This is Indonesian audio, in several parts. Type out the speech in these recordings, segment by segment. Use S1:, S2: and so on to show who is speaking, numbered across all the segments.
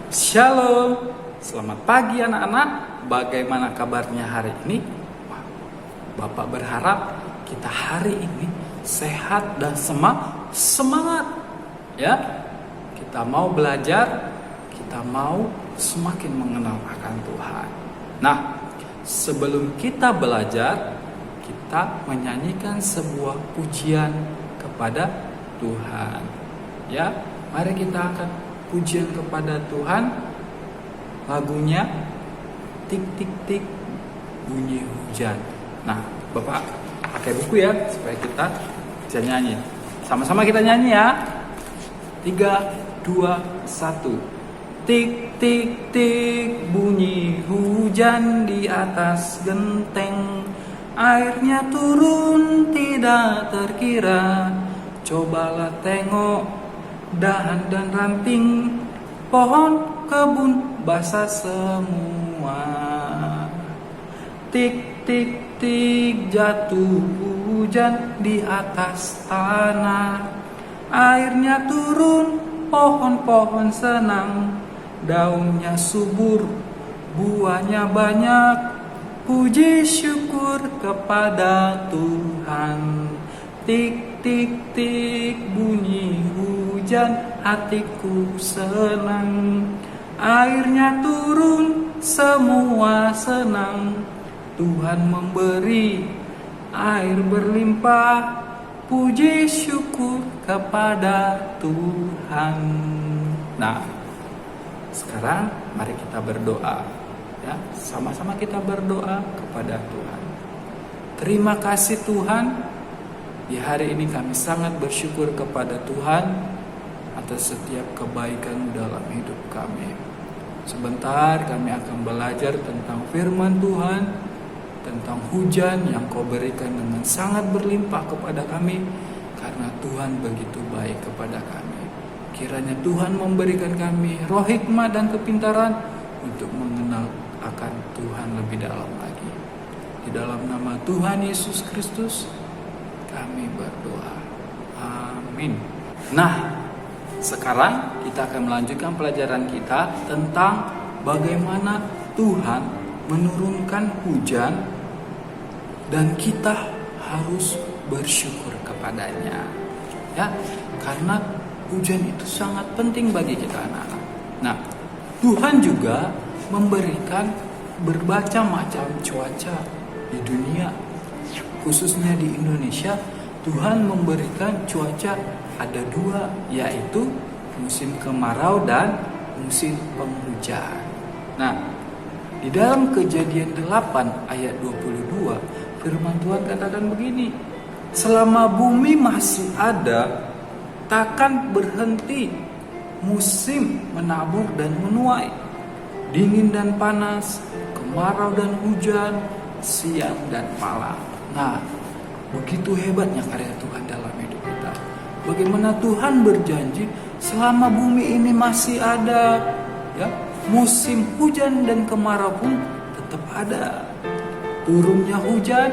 S1: Shalom, selamat pagi anak-anak. Bagaimana kabarnya hari ini? Bapak berharap kita hari ini sehat dan semangat. Ya, kita mau belajar, kita mau semakin mengenal akan Tuhan. Nah, sebelum kita belajar, kita menyanyikan sebuah pujian kepada Tuhan. Ya, mari kita akan pujian kepada Tuhan. Lagunya tik tik tik bunyi hujan. Nah, Bapak pakai buku ya supaya kita bisa nyanyi. Sama-sama kita nyanyi ya. 3, 2, 1. Tik tik tik bunyi hujan di atas genteng. Airnya turun tidak terkira. Cobalah tengok dahan dan ranting pohon kebun basah semua. Tik tik tik jatuh hujan di atas tanah. Airnya turun, pohon-pohon senang. Daunnya subur, buahnya banyak. Puji syukur kepada Tuhan. Tik tik tik bunyi hujan, hatiku senang. Airnya turun, semua senang. Tuhan memberi air berlimpah. Puji syukur kepada Tuhan. Nah, sekarang mari kita berdoa. Ya, sama-sama kita berdoa kepada Tuhan. Terima kasih Tuhan. Di hari ini kami sangat bersyukur kepada Tuhan atas setiap kebaikan dalam hidup kami. Sebentar kami akan belajar tentang firman Tuhan, tentang hujan yang Kau berikan dengan sangat berlimpah kepada kami, karena Tuhan begitu baik kepada kami. Kiranya Tuhan memberikan kami roh hikmat dan kepintaran untuk mengenal akan Tuhan lebih dalam lagi. Di dalam nama Tuhan Yesus Kristus kami berdoa. Amin. Nah, sekarang kita akan melanjutkan pelajaran kita tentang bagaimana Tuhan menurunkan hujan dan kita harus bersyukur kepadanya. Ya, karena hujan itu sangat penting bagi kita anak-anak. Nah, Tuhan juga memberikan berbagai macam cuaca di dunia. Khususnya di Indonesia, Tuhan memberikan cuaca ada 2, yaitu musim kemarau dan musim penghujan. Nah, di dalam Kejadian 8 ayat 22, firman Tuhan katakan begini, selama bumi masih ada, takkan berhenti musim menabur dan menuai, dingin dan panas, kemarau dan hujan, siang dan malam. Nah, begitu hebatnya karya Tuhan dalam hidup kita. Bagaimana Tuhan berjanji selama bumi ini masih ada, ya, musim hujan dan kemarau pun tetap ada. Turunnya hujan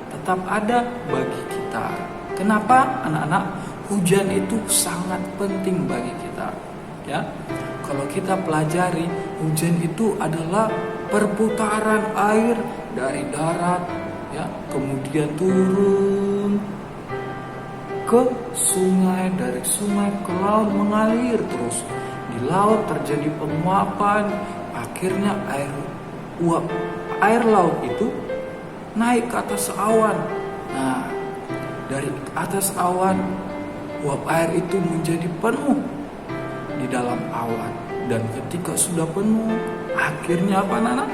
S1: tetap ada bagi kita. Kenapa, anak-anak? Hujan itu sangat penting bagi kita. Ya, kalau kita pelajari, hujan itu adalah perputaran air dari darat, ya, kemudian turun ke sungai, dari sungai ke laut mengalir terus. Di laut terjadi penguapan, akhirnya air laut itu naik ke atas awan. Nah, dari atas awan, uap air itu menjadi penuh di dalam awan. Dan ketika sudah penuh, akhirnya apa, anak-anak?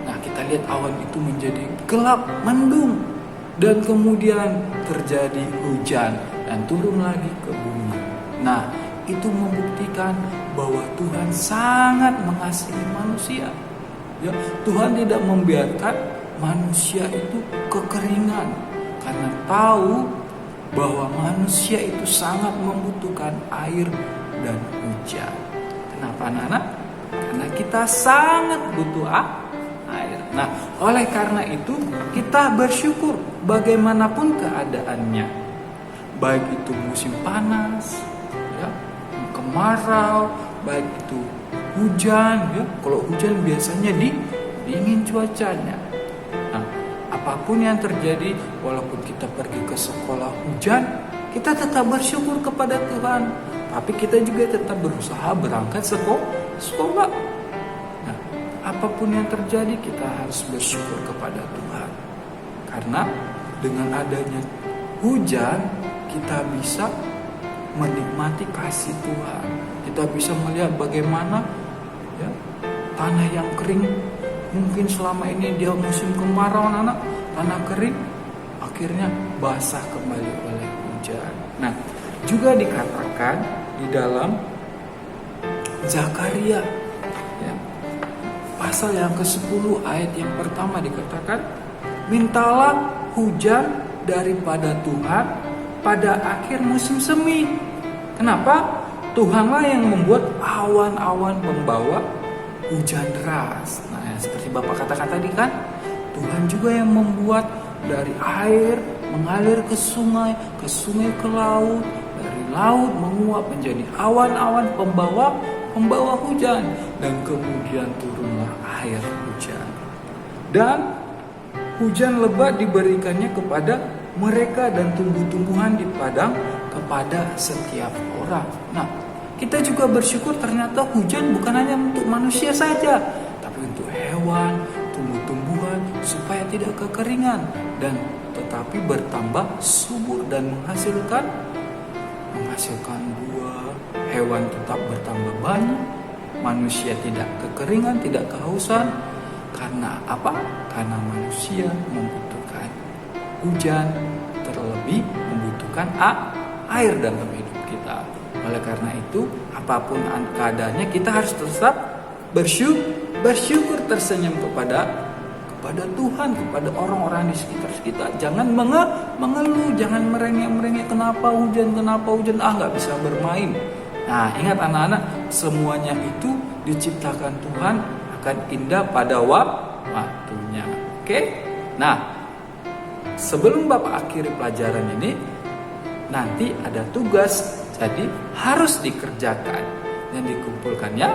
S1: Nah, kita lihat awan itu menjadi gelap, mendung, dan kemudian terjadi hujan dan turun lagi ke bumi. Nah, itu membuktikan bahwa Tuhan sangat mengasihi manusia. Ya, Tuhan tidak membiarkan manusia itu kekeringan, karena tahu bahwa manusia itu sangat membutuhkan air dan hujan. Kenapa, anak-anak? Karena kita sangat butuh air. Nah, oleh karena itu kita bersyukur bagaimanapun keadaannya. Baik itu musim panas, ya, kemarau, baik itu hujan ya. Kalau hujan biasanya dingin cuacanya. Nah, apapun yang terjadi, walaupun kita pergi ke sekolah hujan, kita tetap bersyukur kepada Tuhan. Tapi kita juga tetap berusaha berangkat sekolah. Nah, apapun yang terjadi, kita harus bersyukur kepada Tuhan. Karena dengan adanya hujan, kita bisa menikmati kasih Tuhan. Kita bisa melihat bagaimana ya, tanah yang kering, mungkin selama ini dia musim kemarau, anak tanah kering, akhirnya basah kembali oleh hujan. Nah, juga dikatakan di dalam Zakaria ya, pasal yang ke-10 ayat yang pertama dikatakan, mintalah hujan daripada Tuhan pada akhir musim semi. Kenapa? Tuhanlah yang membuat awan-awan membawa hujan deras. Nah, seperti Bapak katakan tadi kan, Tuhan juga yang membuat dari air mengalir ke sungai ke laut, dari laut menguap menjadi awan-awan pembawa hujan, dan kemudian turunlah air hujan. Dan hujan lebat diberikannya kepada mereka dan tumbuh-tumbuhan di padang kepada setiap orang. Nah, kita juga bersyukur ternyata hujan bukan hanya untuk manusia saja, tapi untuk hewan, tumbuh-tumbuhan, supaya tidak kekeringan dan tetapi bertambah subur dan menghasilkan buah. Hewan tetap bertambah banyak, manusia tidak kekeringan, tidak kehausan. Karena apa? Karena manusia membutuhkan hujan, terlebih membutuhkan air dalam hidup kita. Oleh karena itu, apapun keadaannya, kita harus tetap bersyukur, tersenyum kepada Tuhan, kepada orang-orang di sekitar kita. Jangan mengeluh, jangan merengek-merengek, kenapa hujan, nggak bisa bermain. Nah, ingat anak-anak, semuanya itu diciptakan Tuhan akan indah pada waktunya. Oke? Nah, sebelum Bapak akhiri pelajaran ini, nanti ada tugas, jadi harus dikerjakan dan dikumpulkannya.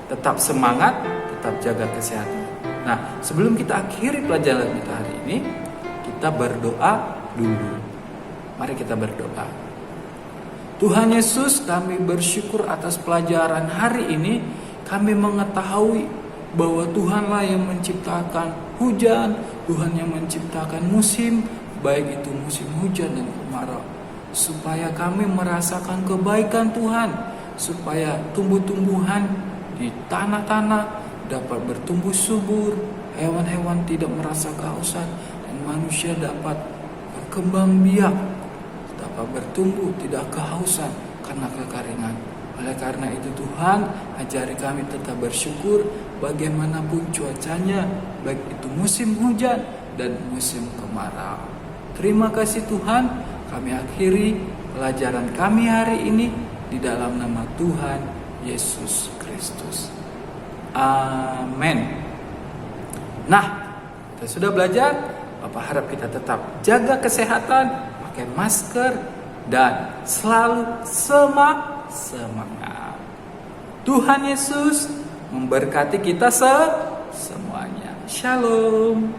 S1: Tetap semangat, tetap jaga kesehatan. Nah, sebelum kita akhiri pelajaran kita hari ini, kita berdoa dulu. Mari kita berdoa. Tuhan Yesus, kami bersyukur atas pelajaran hari ini. Kami mengetahui bahwa Tuhanlah yang menciptakan hujan, Tuhan yang menciptakan musim, baik itu musim hujan dan kemarau, supaya kami merasakan kebaikan Tuhan, supaya tumbuh-tumbuhan di tanah-tanah dapat bertumbuh subur, hewan-hewan tidak merasa kehausan, dan manusia dapat berkembang biak, dapat bertumbuh tidak kehausan karena kekeringan. Oleh karena itu Tuhan, ajari kami tetap bersyukur bagaimanapun cuacanya, baik itu musim hujan dan musim kemarau. Terima kasih Tuhan, kami akhiri pelajaran kami hari ini di dalam nama Tuhan Yesus Kristus. Amin. Nah, kita sudah belajar. Bapak harap kita tetap jaga kesehatan, pakai masker, dan selalu semangat. Tuhan Yesus memberkati kita semuanya. Shalom.